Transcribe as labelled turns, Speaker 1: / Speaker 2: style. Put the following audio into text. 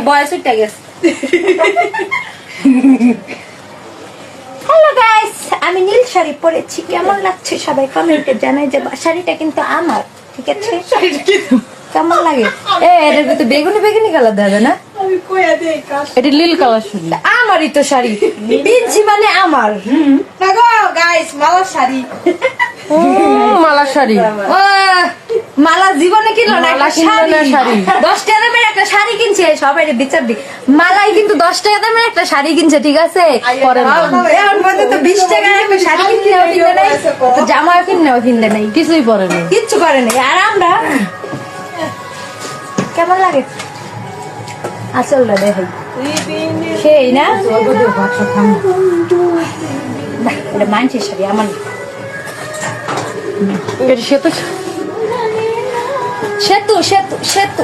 Speaker 1: বয়স উঠে গেছে। হ্যালো গাইস, আমি নীল শাড়ি পরেছি, কেমন লাগছে সবাই কমেন্টে জানাই। যে শাড়িটা কিন্তু আমার, ঠিক আছে? কেমন লাগে? এটা তো বেগুনি বেগুনি কালার দেবে না, এটা নীল কালার শাড়ি। আমারই তো শাড়ি পিনছি, মানে আমার।
Speaker 2: গাইস মালা শাড়ি,
Speaker 1: মালা শাড়ি, মালা জীবনে কিনলো না, একটা শাড়ি 10 টাকা দামের একটা শাড়ি কিনছে। সবাই বিচার দি, মালাই কিন্তু 10 টাকা দামের একটা শাড়ি কিনছে, ঠিক আছে? এখন পর্যন্ত 20 টাকার একটা শাড়ি কিনেও কিনে নাই, জামাও কিনেও কিনে নাই, কিছুই পরে নাই, কিচ্ছু করে নাই। আর আমরা কেমন লাগে আসলটা দেখাই, সেই না এটা মানছি শাড়ি আমার। সেতু সেতু সেতু সেতু